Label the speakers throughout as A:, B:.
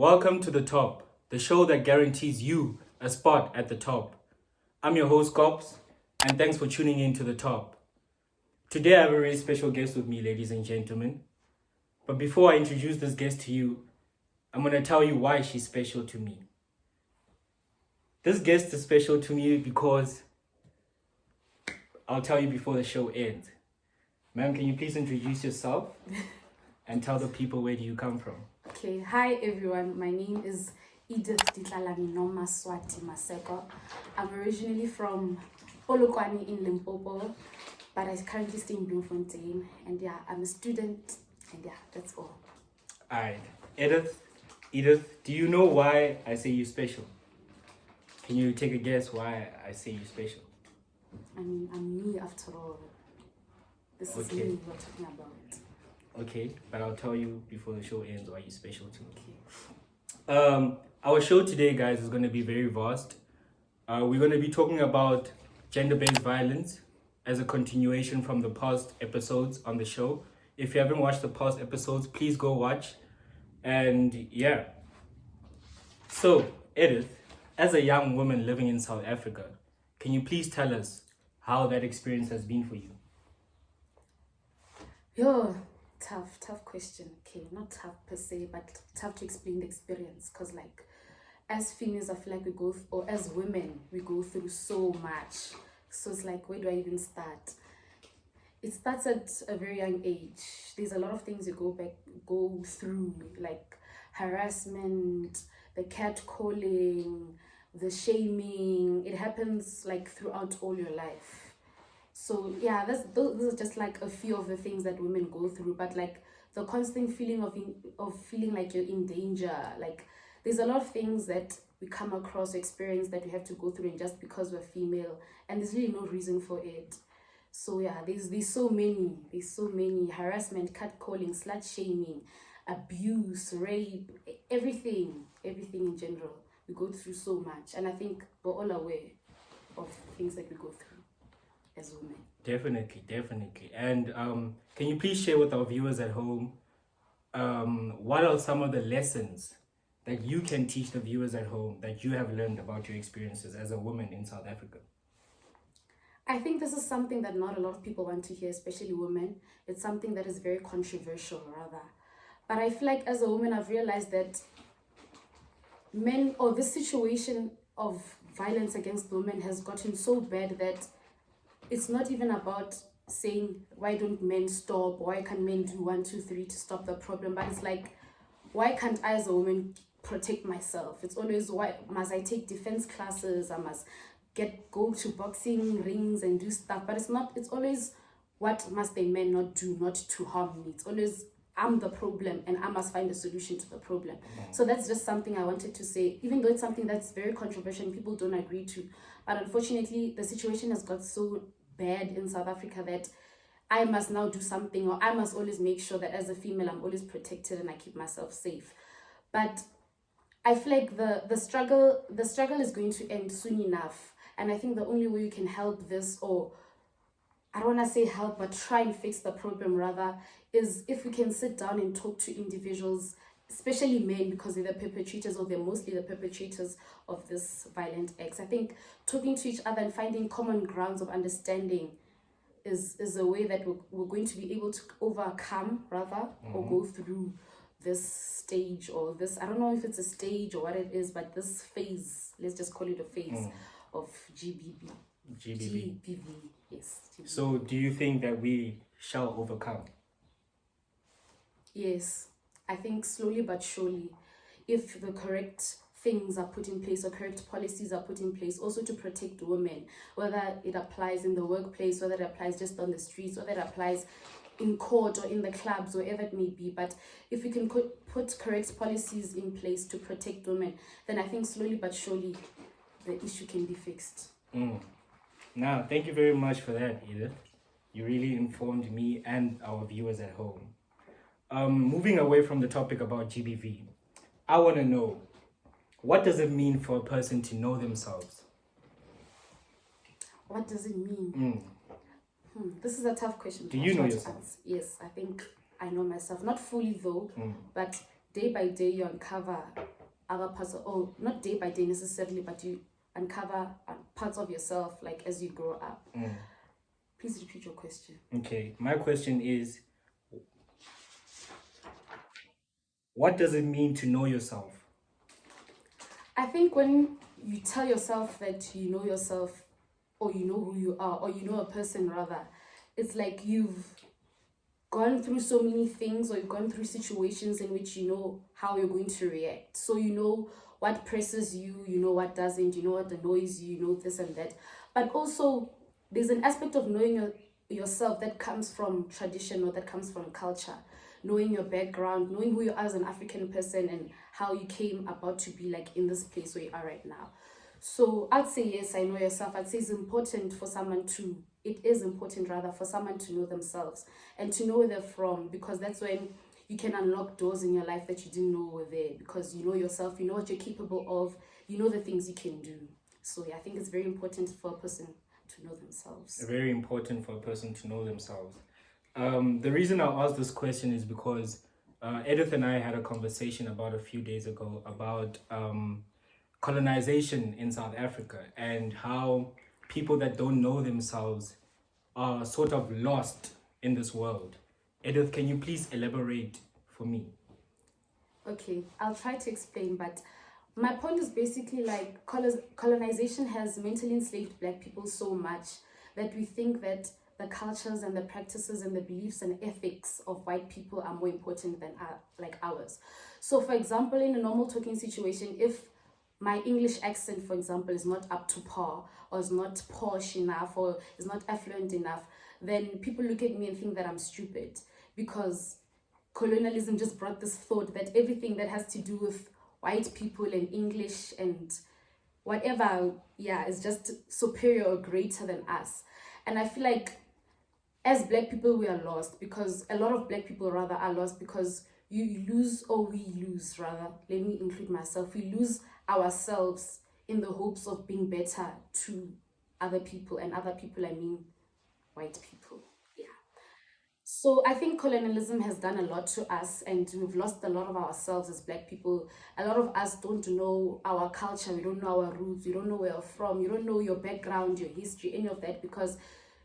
A: Welcome to The Top, the show that guarantees you a spot at the top. I'm your host, Cops, and thanks for tuning in to The Top. Today I have a really special guest with me, ladies and gentlemen. But before I introduce this guest to you, I'm going to tell you why she's special to me. This guest is special to me because I'll tell you before the show ends. Ma'am, can you please introduce yourself and tell the people where do you come from?
B: Okay, hi everyone. My name is Edith Ditlalami Noma Swati Maseko. I'm originally from Polokwane in Limpopo, but I currently stay in Bloemfontein. And yeah, I'm a student. And yeah, that's all.
A: Alright, Edith, do you know why I say you special? Can you take a guess why I say you special?
B: I mean, I'm me after all. This is
A: Okay.
B: me we're talking about.
A: Okay, but I'll tell you before the show ends why you're special to me.
B: Okay.
A: Our show today, guys, is going to be very vast. We're going to be talking about gender-based violence as a continuation from the past episodes on the show. If you haven't watched the past episodes, please go watch. And yeah. So, Edith, as a young woman living in South Africa, can you please tell us how that experience has been for you?
B: Yo, tough question. Okay, not tough per se, but tough to explain the experience. Because like, as females, I feel like or as women, we go through so much. So it's like, where do I even start? It starts at a very young age. There's a lot of things you go through, like harassment, the catcalling, the shaming. It happens like throughout all your life. So yeah, those are just like a few of the things that women go through. But like the constant feeling of feeling like you're in danger, like there's a lot of things that we come across, experience that we have to go through, and just because we're female, and there's really no reason for it. So yeah, there's so many harassment, catcalling, slut shaming, abuse, rape, everything in general. We go through so much, and I think we're all aware of things that we go through as women.
A: Definitely. And can you please share with our viewers at home what are some of the lessons that you can teach the viewers at home that you have learned about your experiences as a woman in South Africa?
B: I think this is something that not a lot of people want to hear, especially women. It's something that is very controversial, rather. But I feel like as a woman, I've realized that this situation of violence against women has gotten so bad that it's not even about saying, why don't men stop? Why can't men do 1, 2, 3 to stop the problem? But it's like, why can't I as a woman protect myself? It's always, why must I take defense classes? I must go to boxing rings and do stuff. But it's always, what must the men not do not to harm me? It's always, I'm the problem and I must find a solution to the problem. So that's just something I wanted to say, even though it's something that's very controversial and people don't agree to. But unfortunately, the situation has got so bad in South Africa that I must now do something, or I must always make sure that as a female, I'm always protected and I keep myself safe. But I feel like the struggle is going to end soon enough. And I think the only way you can help this, or I don't want to say help, but try and fix the problem rather, is if we can sit down and talk to individuals, especially men, because they're the perpetrators, or they're mostly the perpetrators of this violent acts. I think talking to each other and finding common grounds of understanding is a way that we're going to be able to overcome, rather, or go through this stage, or this, I don't know if it's a stage or what it is, but this phase, let's just call it a phase of GBV, yes. GBV.
A: So do you think that we shall overcome?
B: Yes, I think slowly but surely, if the correct things are put in place, or correct policies are put in place, also to protect women, whether it applies in the workplace, whether it applies just on the streets, whether it applies in court or in the clubs, wherever it may be. But if we can put correct policies in place to protect women, then I think slowly but surely the issue can be fixed.
A: Now, thank you very much for that, Edith. You really informed me and our viewers at home. Moving away from the topic about GBV, I want to know, what does it mean for a person to know themselves?
B: What does it mean? This is a tough question.
A: Do you know yourself?
B: Yes, I think I know myself. Not fully though, but day by day you uncover other parts of, or not day by day necessarily, but you uncover parts of yourself like as you grow up. Please repeat your question.
A: Okay, my question is, what does it mean to know yourself?
B: I think when you tell yourself that you know yourself, or you know who you are, or you know a person rather, it's like you've gone through so many things, or you've gone through situations in which you know how you're going to react. So you know what presses you, you know what doesn't, you know what annoys you, you know this and that. But also there's an aspect of knowing yourself that comes from tradition, or that comes from culture, knowing your background, knowing who you are as an African person, and how you came about to be like in this place where you are right now. So I'd say yes, I know yourself. I'd say it is important for someone to know themselves and to know where they're from, because that's when you can unlock doors in your life that you didn't know were there, because you know yourself, you know what you're capable of, you know the things you can do. So yeah, I think it's very important for a person to know themselves.
A: Very important for a person to know themselves. The reason I asked this question is because Edith and I had a conversation about a few days ago about colonization in South Africa, and how people that don't know themselves are sort of lost in this world. Edith, can you please elaborate for me?
B: Okay, I'll try to explain, but my point is basically like colonization has mentally enslaved Black people so much that we think that the cultures and the practices and the beliefs and ethics of white people are more important than like ours. So for example, in a normal talking situation, if my English accent, for example, is not up to par, or is not posh enough, or is not affluent enough, then people look at me and think that I'm stupid, because colonialism just brought this thought that everything that has to do with white people and English and whatever, yeah, is just superior or greater than us. And I feel like as Black people, we are lost, because a lot of Black people rather are lost because you lose, or we lose rather, let me include myself, we lose ourselves in the hopes of being better to other people, and other people I mean white people. Yeah. So I think colonialism has done a lot to us, and we've lost a lot of ourselves as Black people. A lot of us don't know our culture, we don't know our roots, we don't know where you're from, you don't know your background, your history, any of that, because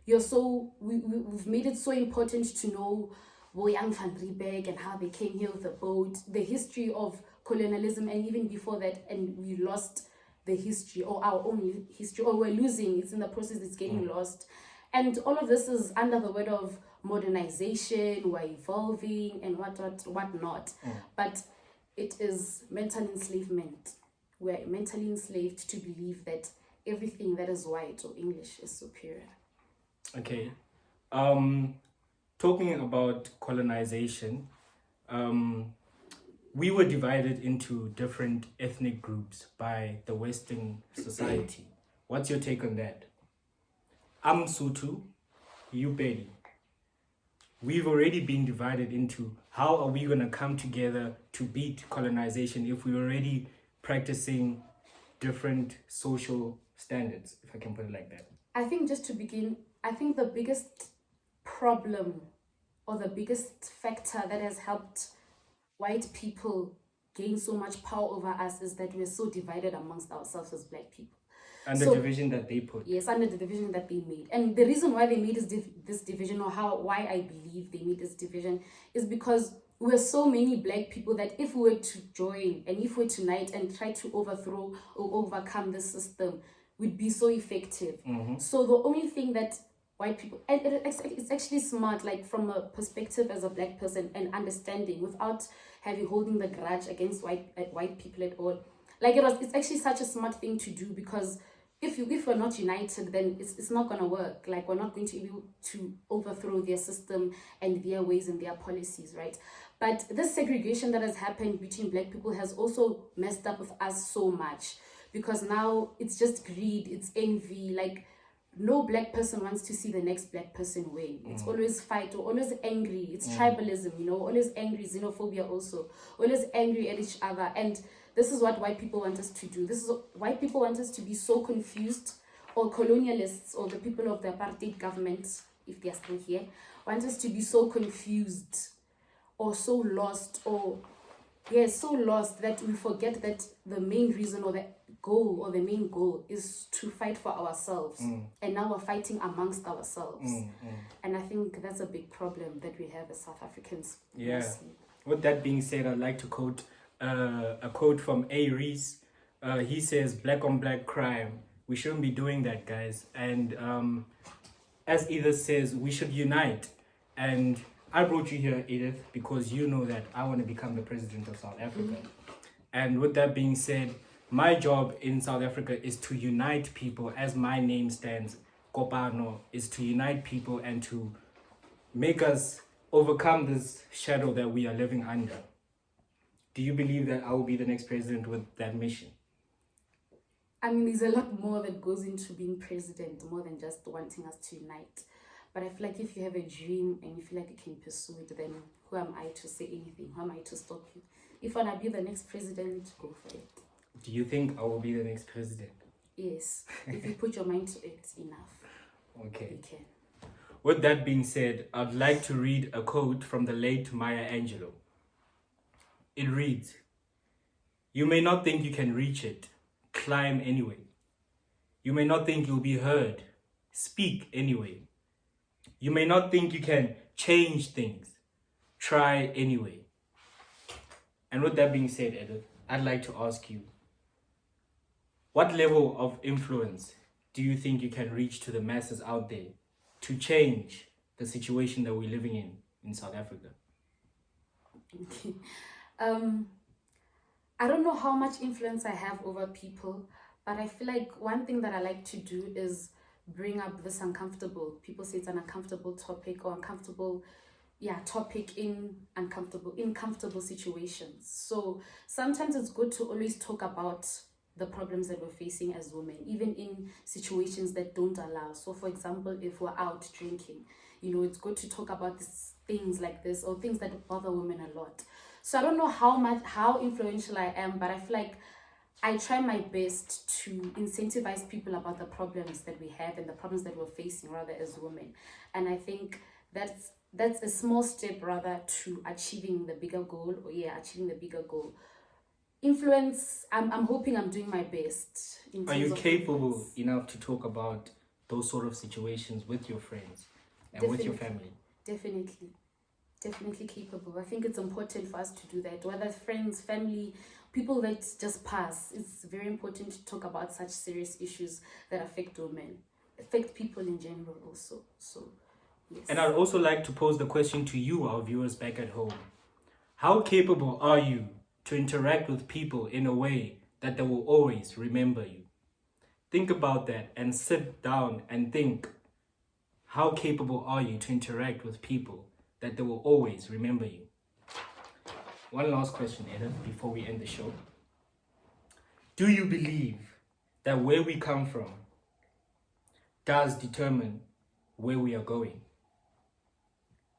B: we've made it so important to know Boyang van Riebeeck and how they came here with a boat, the history of colonialism, and even before that, and we lost the history, or our own history, or we're losing, it's in the process, it's getting lost. And all of this is under the word of modernization, we're evolving and whatnot. But it is mental enslavement. We're mentally enslaved to believe that everything that is white or English is superior.
A: Okay. Talking about colonization, we were divided into different ethnic groups by the Western society. What's your take on that? I'm Sotho, you Pedi. We've already been divided into how are we going to come together to beat colonization if we're already practicing different social standards, if I can put it like that.
B: I think just to begin, I think the biggest problem, or the biggest factor that has helped white people gain so much power over us, is that we're so divided amongst ourselves as Black people.
A: And the division that they put.
B: Yes, under the division that they made. And the reason why they made this division, or why I believe they made this division, is because we're so many Black people that if we were to join, and if we were to unite and try to overthrow or overcome this system, we'd be so effective. So the only thing that white people, and it's actually smart, like from a perspective as a Black person, and understanding without holding the grudge against white people at all. Like it's actually such a smart thing to do, because if we're not united, then it's not gonna work. Like, we're not going to be able to overthrow their system and their ways and their policies, right? But this segregation that has happened between Black people has also messed up with us so much, because now it's just greed, it's envy. Like, no Black person wants to see the next Black person win. It's always fight, or always angry. It's tribalism, always angry, xenophobia also, always angry at each other. And this is what white people want us to do. White people want us to be so confused, or colonialists, or the people of the apartheid government, if they are still here, want us to be so confused, or so lost, or so lost that we forget that the main reason or the goal or the main goal is to fight for ourselves. And now we're fighting amongst ourselves. And I think that's a big problem that we have as South Africans.
A: Yeah.
B: mostly.
A: With that being said, I'd like to quote a quote from A. Reese. He says, "Black on black crime. We shouldn't be doing that, guys." And as Edith says, we should unite. And I brought you here, Edith, because you know that I want to become the president of South Africa. And with that being said, my job in South Africa is to unite people, as my name stands. Kopano is to unite people and to make us overcome this shadow that we are living under. Do you believe that I will be the next president with that mission?
B: I mean, there's a lot more that goes into being president, more than just wanting us to unite. But I feel like if you have a dream and you feel like you can pursue it, then who am I to say anything? Who am I to stop you? If I want to be the next president, go for it.
A: Do you think I will be the next president?
B: Yes, if you put your mind to it enough,
A: Okay.
B: you can.
A: With that being said, I'd like to read a quote from the late Maya Angelou. It reads, "You may not think you can reach it. Climb anyway. You may not think you'll be heard. Speak anyway. You may not think you can change things. Try anyway." And with that being said, Edith, I'd like to ask you, what level of influence do you think you can reach to the masses out there to change the situation that we're living in South Africa?
B: Okay. I don't know how much influence I have over people, but I feel like one thing that I like to do is bring up this uncomfortable. People say it's an uncomfortable topic or uncomfortable, topic in comfortable situations. So sometimes it's good to always talk about the problems that we're facing as women, even in situations that don't allow. So for example, if we're out drinking, it's good to talk about things like this or things that bother women a lot. So I don't know how influential I am, but I feel like I try my best to incentivize people about the problems that we have and the problems that we're facing rather as women. And I think that's a small step rather to achieving the bigger goal achieving the bigger goal. Influence, I'm hoping I'm doing my best.
A: Are you capable enough to talk about those sort of situations with your friends and with your family?
B: Definitely capable. I think it's important for us to do that, whether friends, family, people that just pass. It's very important to talk about such serious issues that affect women, affect people in general also. So yes.
A: And I'd also like to pose the question to you, our viewers back at home. How capable are you to interact with people in a way that they will always remember you? Think about that and sit down and think, how capable are you to interact with people that they will always remember you? One last question, Edith, before we end the show. Do you believe that where we come from does determine where we are going?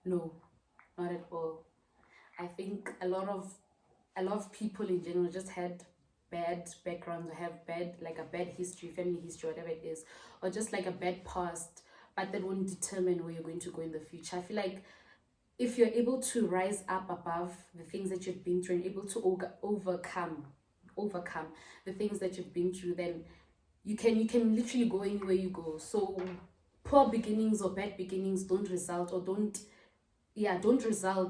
B: No, not at all. I think a lot of people in general just had bad backgrounds or have a bad history, family history, whatever it is, or just like a bad past, but that won't determine where you're going to go in the future. I feel like if you're able to rise up above the things that you've been through and able to overcome the things that you've been through, then you can literally go anywhere you go. So poor beginnings or bad beginnings don't result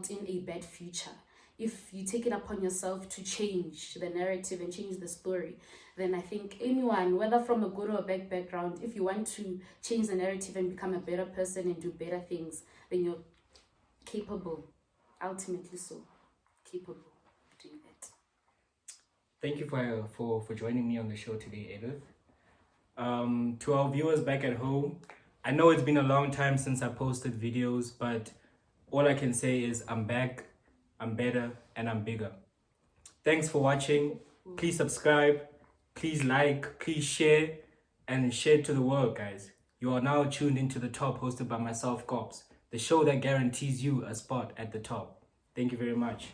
B: in a bad future. If you take it upon yourself to change the narrative and change the story, then I think anyone, whether from a good or a bad background, if you want to change the narrative and become a better person and do better things, then you're capable, ultimately so capable of doing that.
A: Thank you for joining me on the show today, Edith. To our viewers back at home, I know it's been a long time since I posted videos, but all I can say is I'm back, I'm better, and I'm bigger. Thanks for watching. Please subscribe, please like, please share, and share to the world, guys. You are now tuned into The Top, hosted by myself, Cops, the show that guarantees you a spot at the top. Thank you very much.